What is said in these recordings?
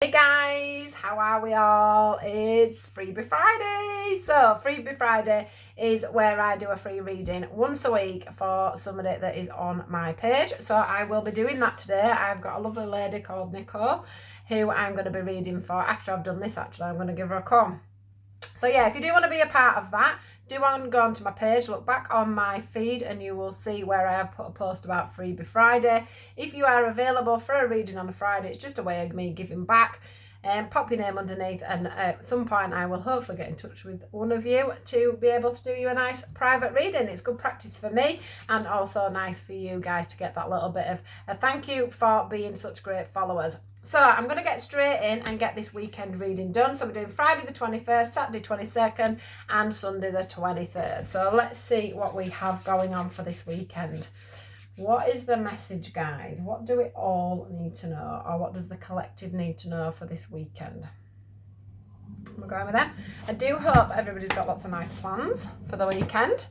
Hey guys, how are we all? It's Freebie Friday. So Freebie Friday is where I do a free reading once a week for somebody that is on my page. So I will be doing that today. I've got a lovely lady called Nicole who I'm going to be reading for. After I've done this, actually, I'm going to give her a call. So yeah, if you do want to be a part of that, do go onto my page, look back on my feed and you will see where I have put a post about Freebie Friday. If you are available for a reading on a Friday, it's just a way of me giving back. Pop your name underneath and at some point I will hopefully get in touch with one of you to be able to do you a nice private reading. It's good practice for me and also nice for you guys to get that little bit of a thank you for being such great followers. So I'm going to get straight in and get this weekend reading done. So we're doing Friday the 21st, Saturday 22nd and Sunday the 23rd. So let's see what we have going on for this weekend. What is the message, guys? What do we all need to know, or what does the collective need to know for this weekend? We're going with that. I do hope everybody's got lots of nice plans for the weekend.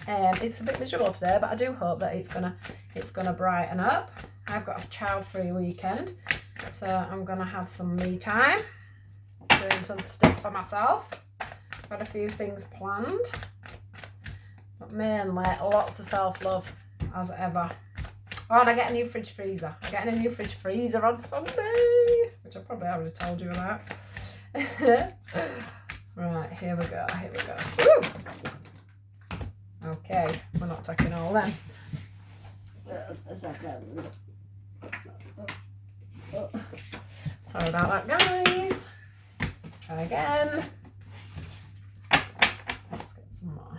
It's a bit miserable today, but I do hope that it's gonna brighten up. I've got a child-free weekend, so I'm gonna have some me time, doing some stuff for myself. Got a few things planned, but mainly lots of self-love as ever. Oh, and I get a new fridge freezer. I'm getting a new fridge freezer on Sunday, which I probably already told you about. Right, here we go. Woo! Okay, we're not taking all them. Just a second. Oh. Sorry about that, guys. Try again. Let's get some more.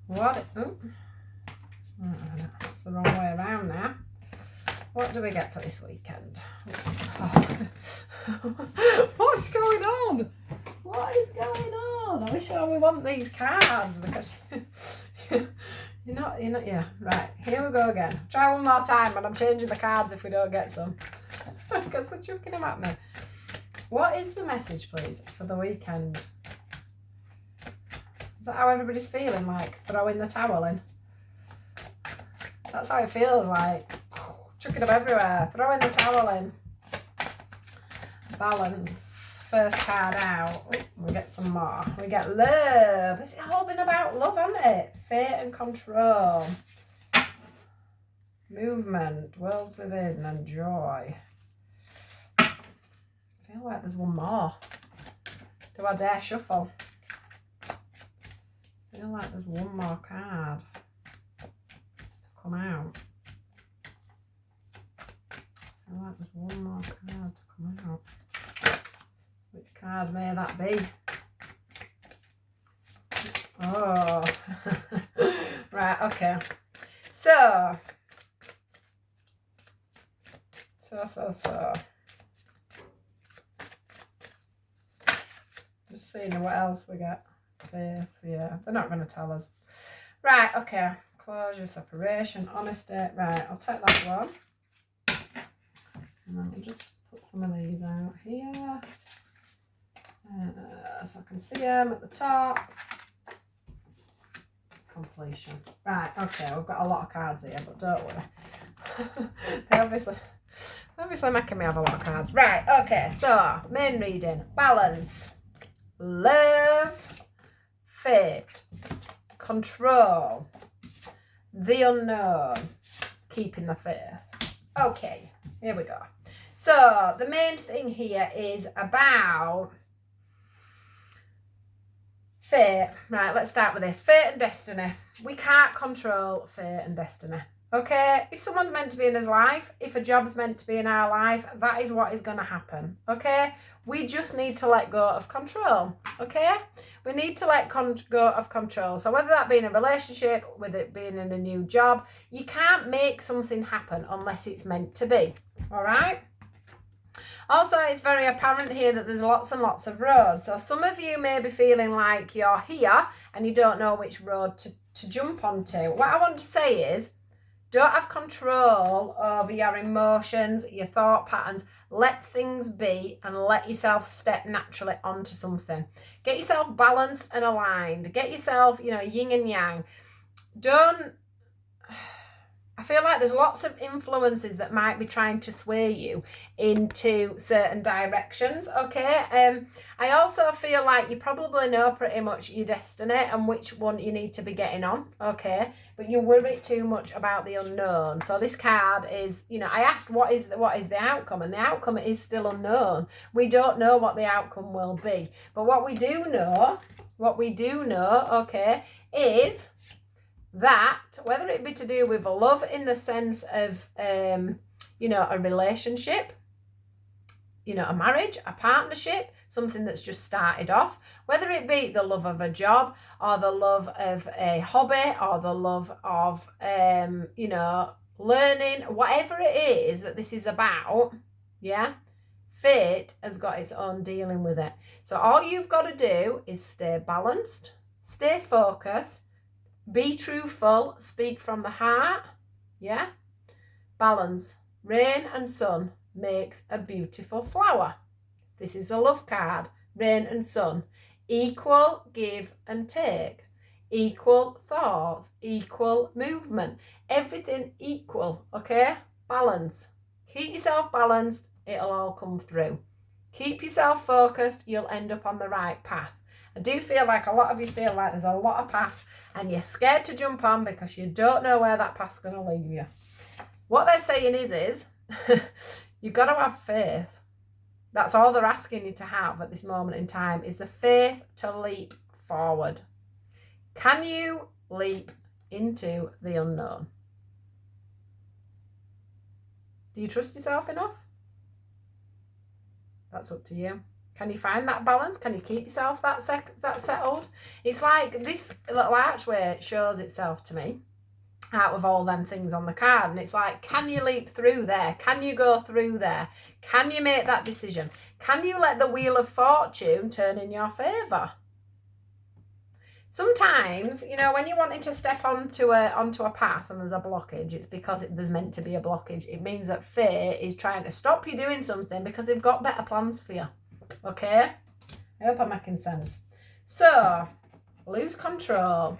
What? Oh, that's the wrong way around now. What do we get for this weekend? Oh. What's going on? What is going on? Are we sure we want these cards? Because you're not, yeah, right. Here we go again. Try one more time, and I'm changing the cards if we don't get some. Because they're chucking them at me. What is the message, please, for the weekend? Is that how everybody's feeling? Like throwing the towel in? That's how it feels like. Chucking them everywhere. Throwing the towel in. Balance. First card out. Ooh, we get some more. We get love. This has all been about love, hasn't it? Fate and control. Movement. Worlds within and joy. I feel like there's one more. Do I dare shuffle? I feel like there's one more card to come out. I feel like there's one more card to come out. Which card may that be? Oh. Right, okay. So. Just seeing what else we get. Faith, yeah. They're not going to tell us. Right, okay. Closure, separation, honesty. Right, I'll take that one. And then we'll just put some of these out here. So I can see them at the top. Completion. Right, okay, we've got a lot of cards here, but don't worry. They're obviously making me have a lot of cards. Right, okay, so main reading. Balance. Love. Fate. Control. The unknown. Keeping the faith. Okay, here we go. So the main thing here is about fate. Right, let's start with this. Fate and destiny. We can't control fate and destiny. Okay, if someone's meant to be in his life, if a job's meant to be in our life, that is what is going to happen. Okay, we just need to let go of control. Okay, we need to let go of control. So whether that be in a relationship, with it being in a new job, you can't make something happen unless it's meant to be. All right. Also, it's very apparent here that there's lots and lots of roads. So some of you may be feeling like you're here and you don't know which road to jump onto. What I want to say is, don't have control over your emotions, your thought patterns. Let things be and let yourself step naturally onto something. Get yourself balanced and aligned. Get yourself, yin and yang. Don't I feel like there's lots of influences that might be trying to sway you into certain directions, okay? I also feel like you probably know pretty much your destiny and which one you need to be getting on, okay? But you worry too much about the unknown. So this card is, you know, I asked what is the outcome, and the outcome is still unknown. We don't know what the outcome will be. But what we do know, okay, is that whether it be to do with love in the sense of you know, a relationship, you know, a marriage, a partnership, something that's just started off, whether it be the love of a job or the love of a hobby or the love of you know, learning, whatever it is that this is about, yeah, fate has got its own dealing with it. So all you've got to do is stay balanced, stay focused, be truthful, speak from the heart, yeah? Balance. Rain and sun makes a beautiful flower. This is the love card. Rain and sun. Equal give and take. Equal thoughts. Equal movement. Everything equal, okay? Balance. Keep yourself balanced. It'll all come through. Keep yourself focused. You'll end up on the right path. I do feel like a lot of you feel like there's a lot of paths and you're scared to jump on because you don't know where that path's going to lead you. What they're saying is you've got to have faith. That's all they're asking you to have at this moment in time, is the faith to leap forward. Can you leap into the unknown? Do you trust yourself enough? That's up to you. Can you find that balance? Can you keep yourself that settled? It's like this little archway shows itself to me out of all them things on the card. And it's like, can you leap through there? Can you go through there? Can you make that decision? Can you let the wheel of fortune turn in your favour? Sometimes, you know, when you're wanting to step onto a path and there's a blockage, it's because there's meant to be a blockage. It means that fate is trying to stop you doing something because they've got better plans for you. Okay? I hope I'm making sense. So, lose control.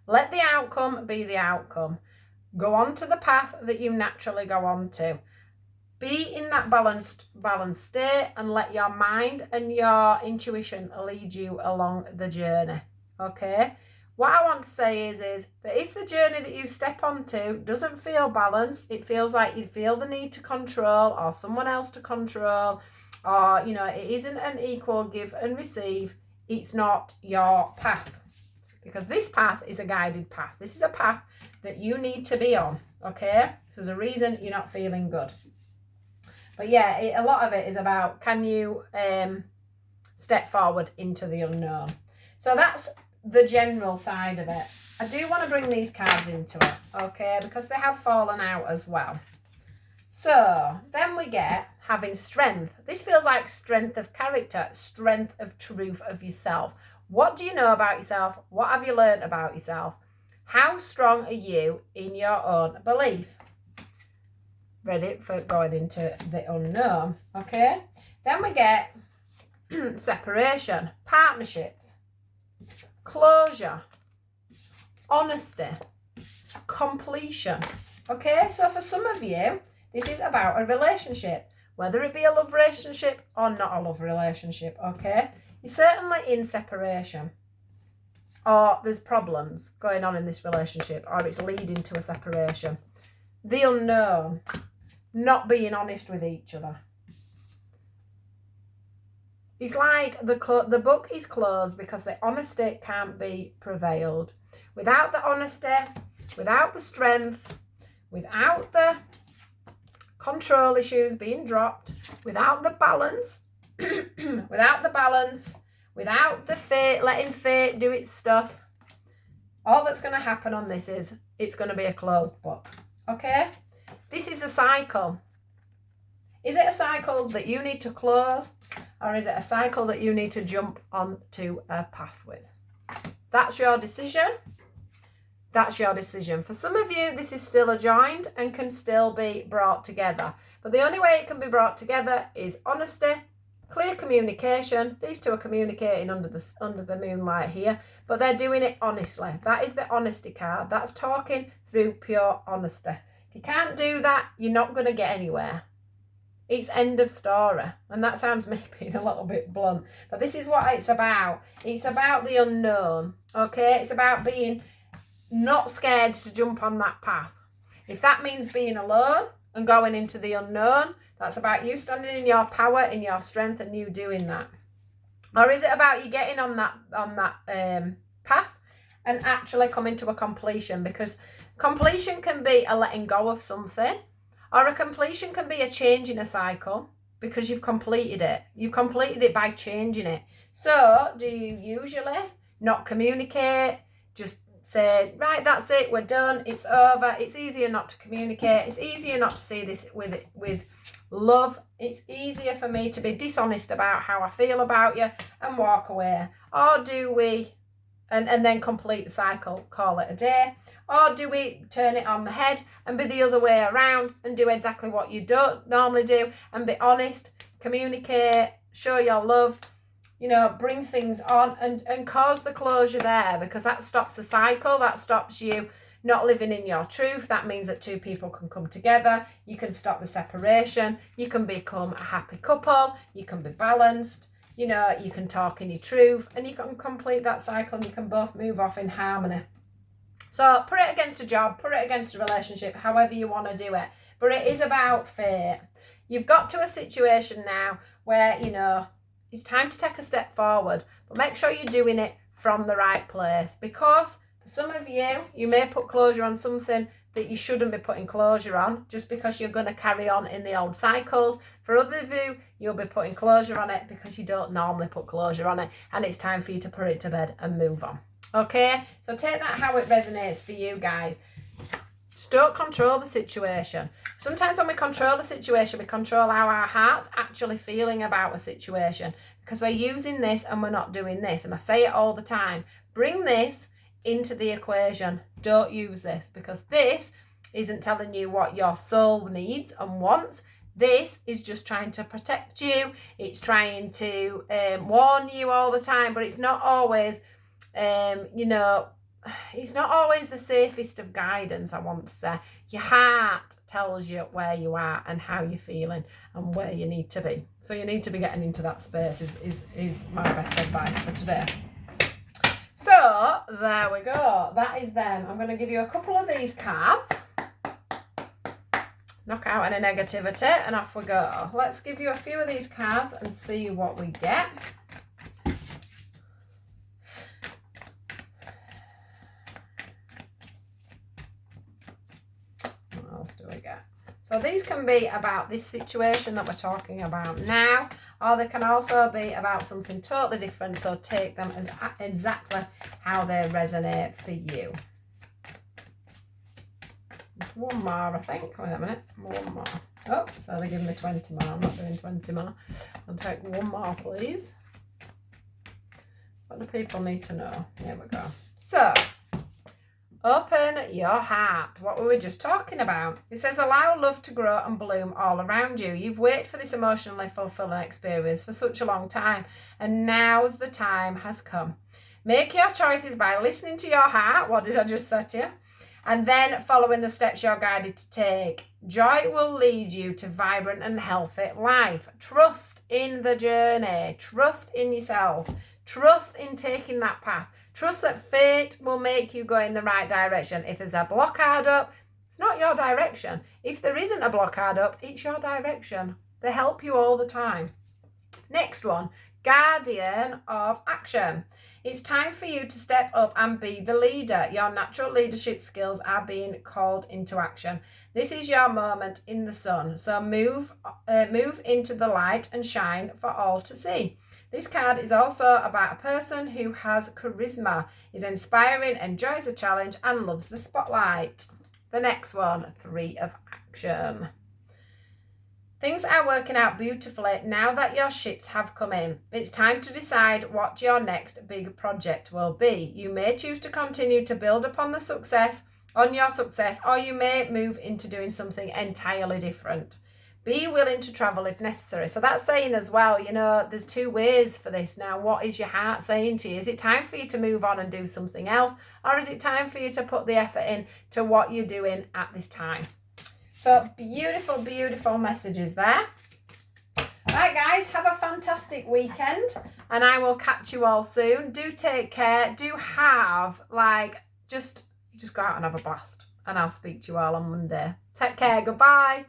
Let the outcome be the outcome. Go on to the path that you naturally go on to. Be in that balanced state and let your mind and your intuition lead you along the journey. Okay? What I want to say is that if the journey that you step onto doesn't feel balanced, it feels like you feel the need to control or someone else to control, or, you know, it isn't an equal give and receive, it's not your path. Because this path is a guided path. This is a path that you need to be on, okay? So there's a reason you're not feeling good. But yeah, a lot of it is about, can you step forward into the unknown? So that's the general side of it. I do want to bring these cards into it, okay? Because they have fallen out as well. So then we get having strength. This feels like strength of character, strength of truth of yourself. What do you know about yourself? What have you learned about yourself? How strong are you in your own belief? Ready for going into the unknown, okay? Then we get separation, partnerships, closure, honesty, completion, okay? So for some of you, this is about a relationship, whether it be a love relationship or not a love relationship, okay? You're certainly in separation, or there's problems going on in this relationship, or it's leading to a separation. The unknown, not being honest with each other. It's like the book is closed because the honesty can't be prevailed. Without the honesty, without the strength, without the control issues being dropped, without the balance, without the fate, letting fate do its stuff, all that's going to happen on this is it's going to be a closed book, okay? This is a cycle. Is it a cycle that you need to close, or is it a cycle that you need to jump onto a path with? That's your decision. That's your decision. For some of you, this is still adjoined and can still be brought together. But the only way it can be brought together is honesty, Clear communication. These two are communicating under the moonlight here, but they're doing it honestly. That is the honesty card. That's talking through pure honesty. If you can't do that, you're not going to get anywhere. It's end of story. And that sounds me being a little bit blunt, but this is what it's about. It's about the unknown, okay? It's about being not scared to jump on that path. If that means being alone and going into the unknown, that's about you standing in your power, in your strength, and you doing that. Or is it about you getting on that path and actually coming to a completion? Because completion can be a letting go of something, or a completion can be a change in a cycle because you've completed it. You've completed it by changing it. So do you usually not communicate, just say, right, that's it, we're done, it's over? It's easier not to communicate. It's easier not to see this with love. It's easier for me to be dishonest about how I feel about you and walk away. Or do we, and then complete the cycle, call it a day? Or do we turn it on the head and be the other way around and do exactly what you don't normally do and be honest, communicate, show your love, bring things on and cause the closure there, because that stops the cycle. That stops you not living in your truth. That means that two people can come together. You can stop the separation. You can become a happy couple. You can be balanced. You can talk in your truth and you can complete that cycle and you can both move off in harmony. So put it against a job, put it against a relationship, however you want to do it. But it is about fate. You've got to a situation now where, it's time to take a step forward, but make sure you're doing it from the right place, because for some of you, you may put closure on something that you shouldn't be putting closure on just because you're going to carry on in the old cycles. For others of you, you'll be putting closure on it because you don't normally put closure on it, and it's time for you to put it to bed and move on. Okay, so take that how it resonates for you guys. Just don't control the situation. Sometimes when we control the situation, we control how our heart's actually feeling about a situation, because we're using this and we're not doing this. And I say it all the time, bring this into the equation. Don't use this, because this isn't telling you what your soul needs and wants. This is just trying to protect you. It's trying to warn you all the time, but it's not always it's not always the safest of guidance, I want to say. Your heart tells you where you are and how you're feeling and where you need to be. So you need to be getting into that space is my best advice for today. So there we go. That is them. I'm going to give you a couple of these cards. Knock out any negativity and off we go. Let's give you a few of these cards and see what we get. Do we get? So these can be about this situation that we're talking about now, or they can also be about something totally different, so take them as exactly how they resonate for you. There's one more, I think. Wait a minute. One more. Oh, so they're giving me 20 more. I'm not doing 20 more. I'll take one more, please. What do people need to know? Here we go. So, open your heart. What were we just talking about? It says, allow love to grow and bloom all around you. You've waited for this emotionally fulfilling experience for such a long time, and now's the time has come. Make your choices by listening to your heart. What did I just say to you? And then following the steps you're guided to take. Joy will lead you to vibrant and healthy life. Trust in the journey. Trust in yourself. Trust in taking that path. Trust that fate will make you go in the right direction. If there's a blockade up, it's not your direction. If there isn't a blockade up, it's your direction. They help you all the time. Next one, guardian of action. It's time for you to step up and be the leader. Your natural leadership skills are being called into action. This is your moment in the sun. So move into the light and shine for all to see. This card is also about a person who has charisma, is inspiring, enjoys a challenge, and loves the spotlight. The next one, 3 of action. Things are working out beautifully now that your ships have come in. It's time to decide what your next big project will be. You may choose to continue to build upon your success, or you may move into doing something entirely different. Be willing to travel if necessary. So that's saying as well, you know, there's two ways for this now. What is your heart saying to you? Is it time for you to move on and do something else? Or is it time for you to put the effort in to what you're doing at this time? So beautiful, beautiful messages there. Right, guys, have a fantastic weekend. And I will catch you all soon. Do take care. Do have, like, just go out and have a blast. And I'll speak to you all on Monday. Take care. Goodbye.